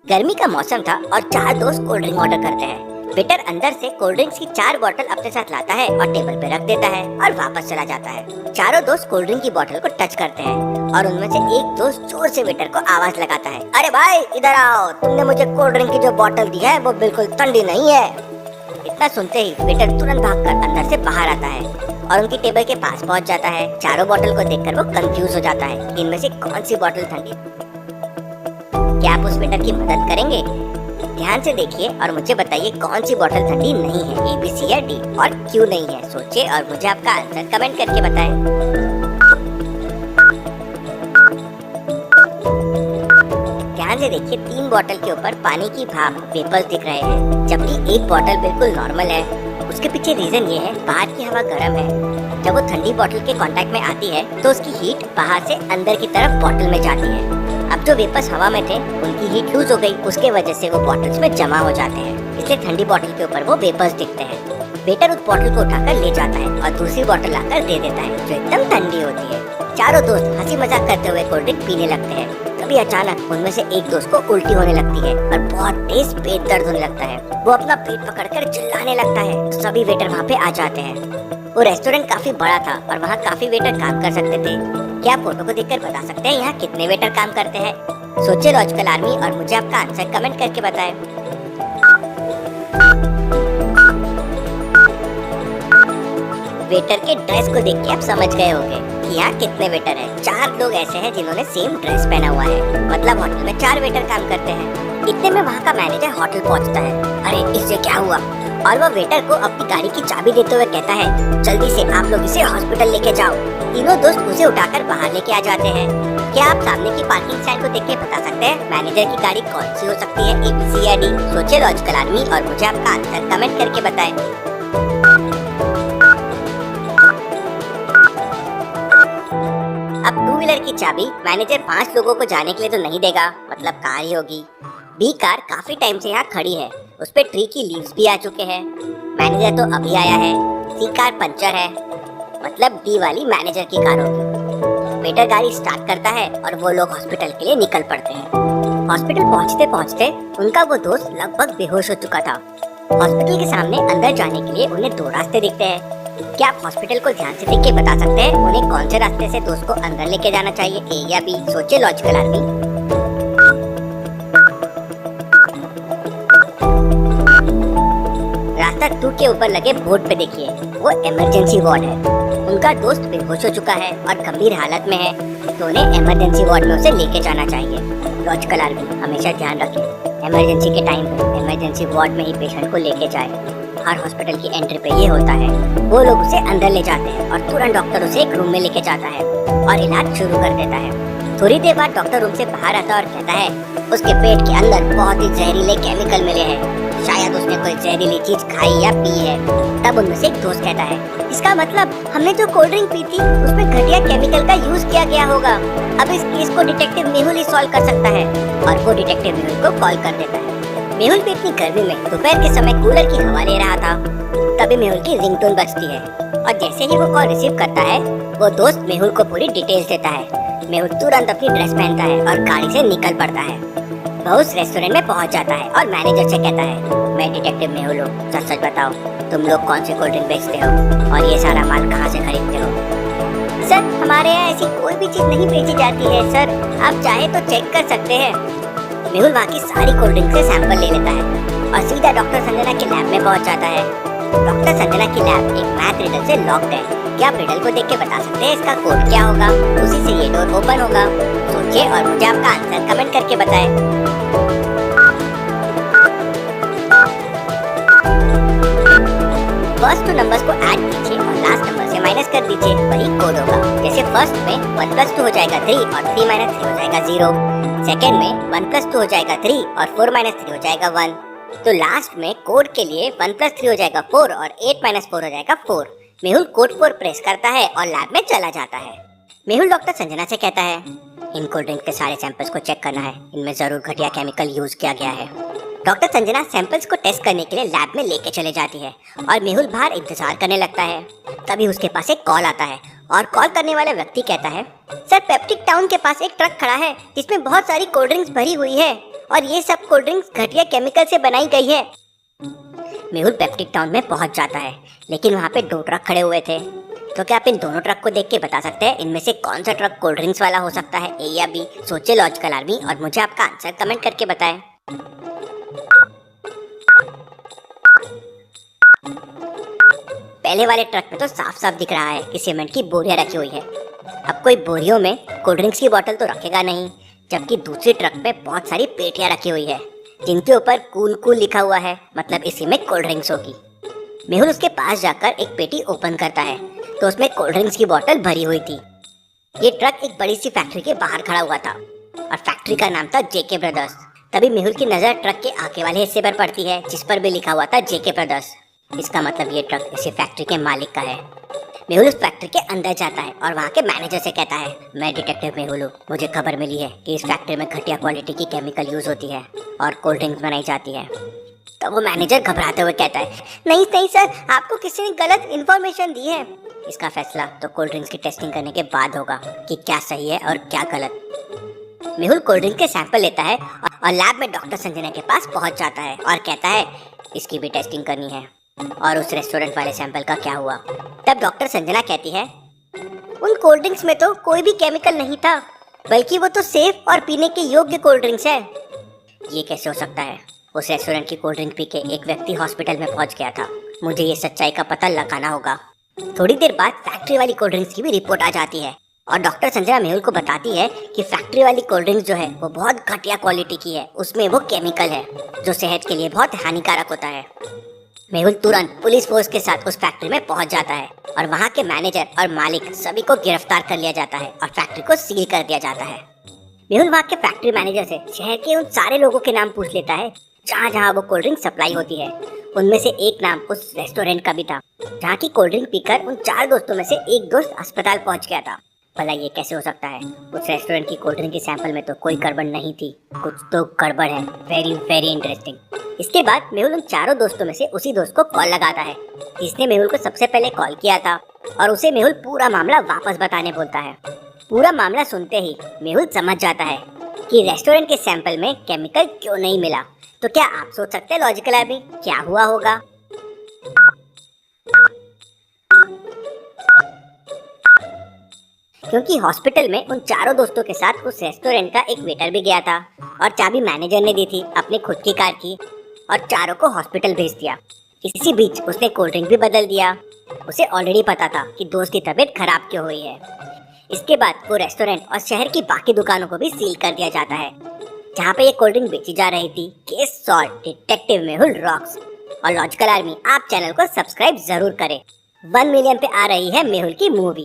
गर्मी का मौसम था और चार दोस्त कोल्ड ड्रिंक ऑर्डर करते हैं। वेटर अंदर से कोल्ड ड्रिंक्स की 4 बोतल अपने साथ लाता है और टेबल पे रख देता है और वापस चला जाता है। चारों दोस्त कोल्ड ड्रिंक की बोतल को टच करते हैं और उनमें से एक दोस्त जोर से वेटर को आवाज लगाता है, अरे भाई इधर आओ, तुमने मुझे कोल्ड ड्रिंक की जो बोतल दी है वो बिल्कुल ठंडी नहीं है। इतना सुनते ही वेटर तुरंत भागकर अंदर से बाहर आता है और उनकी टेबल के पास पहुंच जाता है। चारों बोतल को देखकर वो कंफ्यूज हो जाता है कि इनमें से कौन सी बोतल ठंडी। क्या आप उस वेटर की मदद करेंगे? ध्यान से देखिए और मुझे बताइए कौन सी बोतल ठंडी नहीं है, ए बी सी या डी, और क्यों नहीं है। सोचिए और मुझे आपका आंसर कमेंट करके बताएं। ध्यान से देखिए 3 बोतल के ऊपर पानी की भाप वेपर्स दिख रहे हैं, जबकि एक बोतल बिल्कुल नॉर्मल है। उसके पीछे रीजन ये है, बाहर की हवा गर्म है। जब वो ठंडी बोतल के कांटेक्ट में आती है तो उसकी हीट बाहर से अंदर की तरफ बोतल में जाती है। अब जो वेपर्स हवा में थे उनकी हीट लूज हो गई, उसके वजह से वो बॉटल्स में जमा हो जाते हैं, इसलिए ठंडी बोतल के ऊपर वो वेपर्स दिखते हैं। वेटर उस बोतल को उठाकर ले जाता है और दूसरी बोतल लाकर दे देता है जो एकदम ठंडी होती है। चारों दोस्त हंसी मजाक करते हुए कोल्ड ड्रिंक पीने लगते हैं। तभी अचानक उनमें से एक दोस्त को उल्टी होने लगती है और बहुत तेज पेट दर्द होने लगता है। वो अपना पेट पकड़कर चिल्लाने लगता है। सभी वेटर वहाँ पे आ जाते हैं। वो रेस्टोरेंट काफी बड़ा था और वहाँ काफी वेटर काम कर सकते थे। क्या आप फोटो को देखकर बता सकते हैं यहाँ कितने वेटर काम करते हैं? सोचिए लॉजिकल आर्मी और मुझे आपका आंसर कमेंट करके बताएं। वेटर के ड्रेस को देख के आप समझ गए होंगे कि यहाँ कितने वेटर हैं। 4 लोग ऐसे हैं जिन्होंने सेम ड्रेस पहना हुआ है, मतलब होटल में 4 वेटर काम करते हैं। इतने में वहाँ का मैनेजर होटल पहुँचता है। अरे इससे क्या हुआ? और वो वेटर को अपनी गाड़ी की चाबी देते हुए कहता है, जल्दी से आप लोग इसे हॉस्पिटल लेके जाओ। तीनों दोस्त उसे उठाकर बाहर लेके आ जाते हैं। क्या आप सामने की पार्किंग स्टैंड को देख के बता सकते हैं मैनेजर की गाड़ी कौन सी हो सकती है, ए बी सी या डी? सोचिए लॉजिकल आर्मी और मुझे आपका आंसर कमेंट करके बताएं। अब 2 व्हीलर की चाबी मैनेजर 5 लोगों को जाने के लिए तो नहीं देगा, मतलब कार ही होगी। बी कार काफी टाइम से यहाँ खड़ी है, उस पे ट्री की लीव्स भी आ चुके हैं। मैनेजर तो अभी आया है। सी कार पंचर है, मतलब डी वाली मैनेजर की कार होगी। वेटर गाड़ी स्टार्ट करता है और वो लोग हॉस्पिटल के लिए निकल पड़ते हैं। हॉस्पिटल पहुँचते पहुँचते उनका वो दोस्त लगभग बेहोश हो चुका था। हॉस्पिटल के सामने अंदर जाने के लिए उन्हें 2 रास्ते दिखते हैं। क्या आप हॉस्पिटल को ध्यान से देख के बता सकते हैं उन्हें कौन से रास्ते से दोस्त को अंदर लेके जाना चाहिए, ए या बी? सोचिए लॉजिकल आर्मी। रास्ता 2 के ऊपर लगे बोर्ड पे देखिए, वो इमरजेंसी वार्ड है। उनका दोस्त बेहोश हो चुका है और गंभीर हालत में है, तो उन्हें इमरजेंसी वार्ड में उसे लेके जाना चाहिए। लॉजिकल आर्मी हमेशा ध्यान रखें, इमरजेंसी के टाइम पे इमरजेंसी वार्ड में ही पेशेंट को लेके जाए। हर हॉस्पिटल की एंट्री पे ये होता है। वो लोग उसे अंदर ले जाते हैं और तुरंत डॉक्टर उसे एक रूम में लेके जाता है और इलाज शुरू कर देता है। थोड़ी देर बाद डॉक्टर रूम से बाहर आता है और कहता है उसके पेट के अंदर बहुत ही जहरीले केमिकल मिले हैं, शायद उसने कोई जहरीली चीज खाई या पी है। तब उनमें से एक दोस्त कहता है, इसका मतलब हमने जो कोल्ड ड्रिंक पी थी उसमें घटिया केमिकल का यूज किया गया होगा। अब इस केस को डिटेक्टिव मेहुल ही सॉल्व कर सकता है। और वो डिटेक्टिव मेहुल को कॉल कर देता है। मेहुल भी इतनी गर्मी में दोपहर के समय कूलर की हवा ले रहा था। तभी मेहुल की रिंगटोन बजती है और जैसे ही वो कॉल रिसीव करता है वो दोस्त मेहुल को पूरी डिटेल्स देता है। मेहुल तुरंत अपनी ड्रेस पहनता है और गाड़ी से निकल पड़ता है। वो उस रेस्टोरेंट में पहुंच जाता है और मैनेजर से कहता है, मैं डिटेक्टिव मेहुल हूँ, सच सच बताओ तुम लोग कौन से कोल्ड ड्रिंक बेचते हो और ये सारा माल कहाँ से खरीदते हो? सर हमारे यहाँ ऐसी कोई भी चीज नहीं बेची जाती है सर, आप चाहे तो चेक कर सकते हैं। मेहुल वहाँ की सारी कोल्ड ड्रिंक से सैंपल ले लेता है और सीधा डॉक्टर संजना के लैब में पहुँच जाता है। डॉक्टर संजना की लैब एक मैथ रिडल से लॉक्ड है। क्या आप रिडल को देख के बता सकते हैं इसका कोड क्या होगा? उसी से ये डोर ओपन होगा। सोचिए और मुझे आपका आंसर कमेंट करके बताएं। फर्स्ट 2 नंबर्स को ऐड कीजिए और लास्ट नंबर से माइनस कर दीजिए, वही कोड होगा। जैसे फर्स्ट में 1 + 2 हो जाएगा 3 और 3 - 3 हो जाएगा 0। सेकेंड में 1 + 2 हो जाएगा 3 और 4 - 3 हो जाएगा 1। तो लास्ट में कोड के लिए 1 + 3 हो जाएगा 4 और 8 - 4 हो जाएगा 4। मेहुल कोड 4 प्रेस करता है और लैब में चला जाता है। मेहुल डॉक्टर संजना से कहता है, इन कोल्ड ड्रिंक के सारे सैंपल्स को चेक करना है, इनमें जरूर घटिया केमिकल यूज किया गया है। डॉक्टर संजना सैंपल्स को टेस्ट करने के लिए लैब में लेके चले जाती है और मेहुल बाहर इंतजार करने लगता है। तभी उसके पास एक कॉल आता है और कॉल करने वाला व्यक्ति कहता है, सर पेप्टिक टाउन के पास एक ट्रक खड़ा है जिसमें बहुत सारी कोल्ड ड्रिंक्स भरी हुई है और ये सब कोल्ड ड्रिंक्स घटिया केमिकल से बनाई गई है। मेहुल पेप्टिक टाउन में पहुंच जाता है, लेकिन वहाँ पे 2 ट्रक खड़े हुए थे। तो क्या आप इन दोनों ट्रक को देख के बता सकते हैं इनमें से कौन सा ट्रक कोल्ड ड्रिंक्स वाला हो सकता है, ए या बी? सोचिए लॉजिकल आर्मी और मुझे आपका आंसर कमेंट करके बताएं। पहले वाले ट्रक में तो साफ साफ दिख रहा है कि सीमेंट की बोरियां रखी हुई है। अब कोई बोरियों में कोल्ड ड्रिंक्स की बोतल तो रखेगा नहीं, जबकि दूसरी ट्रक में बहुत सारी पेटियां रखी हुई है जिनके ऊपर कूल कूल लिखा हुआ है, मतलब इसी में कोल्ड ड्रिंक्स होगी। मेहुल उसके पास जाकर एक पेटी ओपन करता है तो उसमें कोल्ड ड्रिंक्स की बोतल भरी हुई थी। ये ट्रक एक बड़ी सी फैक्ट्री के बाहर खड़ा हुआ था और फैक्ट्री का नाम था जेके ब्रदर्स। तभी मेहुल की नजर ट्रक के आगे वाले हिस्से पर पड़ती है जिस पर भी लिखा हुआ था जेके ब्रदर्स। इसका मतलब ये ट्रक इसी फैक्ट्री के मालिक का है। मेहुल उस फैक्ट्री के अंदर जाता है और वहाँ के मैनेजर से कहता है, मैं डिटेक्टिव मेहुल हूँ, मुझे खबर मिली है कि इस फैक्ट्री में घटिया क्वालिटी की केमिकल यूज होती है और कोल्ड ड्रिंक्स बनाई जाती है। तो वो मैनेजर घबराते हुए कहता है, नहीं नहीं सर, आपको किसी ने गलत इन्फॉर्मेशन दी है। इसका फैसला तो कोल्ड ड्रिंक्स की टेस्टिंग करने के बाद होगा कि क्या सही है और क्या गलत। मेहुल कोल्ड ड्रिंक के सैंपल लेता है और लैब में डॉक्टर संजना के पास पहुंच जाता है और कहता है, इसकी भी टेस्टिंग करनी है। और उस रेस्टोरेंट वाले सैंपल का क्या हुआ? तब डॉक्टर संजना कहती है, उन कोल्ड ड्रिंक्स में तो कोई भी केमिकल नहीं था, बल्कि वो तो सेफ और पीने के योग्य कोल्ड ड्रिंक्स है। ये कैसे हो सकता है? उस रेस्टोरेंट की कोल्ड ड्रिंक पी के एक व्यक्ति हॉस्पिटल में पहुंच गया था। मुझे ये सच्चाई का पता लगाना होगा। थोड़ी देर बाद फैक्ट्री वाली कोल्ड ड्रिंक्स की भी रिपोर्ट आ जाती है और डॉक्टर संजना मेहुल को बताती है कि फैक्ट्री वाली कोल्ड ड्रिंक्स जो है वो बहुत घटिया क्वालिटी की है, उसमें वो केमिकल है जो सेहत के लिए बहुत हानिकारक होता है। मेहुल तुरंत पुलिस फोर्स के साथ उस फैक्ट्री में पहुंच जाता है और वहाँ के मैनेजर और मालिक सभी को गिरफ्तार कर लिया जाता है और फैक्ट्री को सील कर दिया जाता है। मेहुल वहाँ के फैक्ट्री मैनेजर से शहर के उन सारे लोगों के नाम पूछ लेता है जहाँ जहाँ वो कोल्ड ड्रिंक सप्लाई होती है। उनमें से एक नाम उस रेस्टोरेंट का भी था जहाँ की कोल्ड ड्रिंक पीकर उन 4 दोस्तों में से एक दोस्त अस्पताल पहुँच गया था। भला ये कैसे हो सकता है? उस रेस्टोरेंट की कोल्ड ड्रिंक के सैंपल में तो कोई गड़बड़ नहीं थी, कुछ तो गड़बड़ है। Very very interesting. इसके बाद मेहुल उन 4 दोस्तों में से उसी दोस्त को कॉल लगाता है जिसने मेहुल को सबसे पहले कॉल किया था और उसे मेहुल पूरा मामला वापस बताने बोलता है। पूरा मामला सुनते ही मेहुल समझ जाता है कि रेस्टोरेंट के सैंपल में केमिकल क्यों नहीं मिला। तो क्या आप सोच सकते हैं लॉजिकल आर्मी क्या हुआ होगा? क्योंकि हॉस्पिटल में उन 4 दोस्तों के साथ उस रेस्टोरेंट का एक वेटर भी गया था और चाबी मैनेजर ने दी थी अपनी खुद की कार की और चारों को हॉस्पिटल भेज दिया। इसी बीच उसने कोल्ड ड्रिंक भी बदल दिया। उसे ऑलरेडी पता था कि दोस्त की तबीयत खराब क्यों हुई है। इसके बाद वो रेस्टोरेंट और शहर की बाकी दुकानों को भी सील कर दिया जाता है जहाँ पे ये कोल्ड ड्रिंक बेची जा रही थी। Case solve, detective Mehul rocks. और लॉजिकल आर्मी आप चैनल को सब्सक्राइब जरूर करें। 1 मिलियन पे आ रही है मेहुल की मूवी।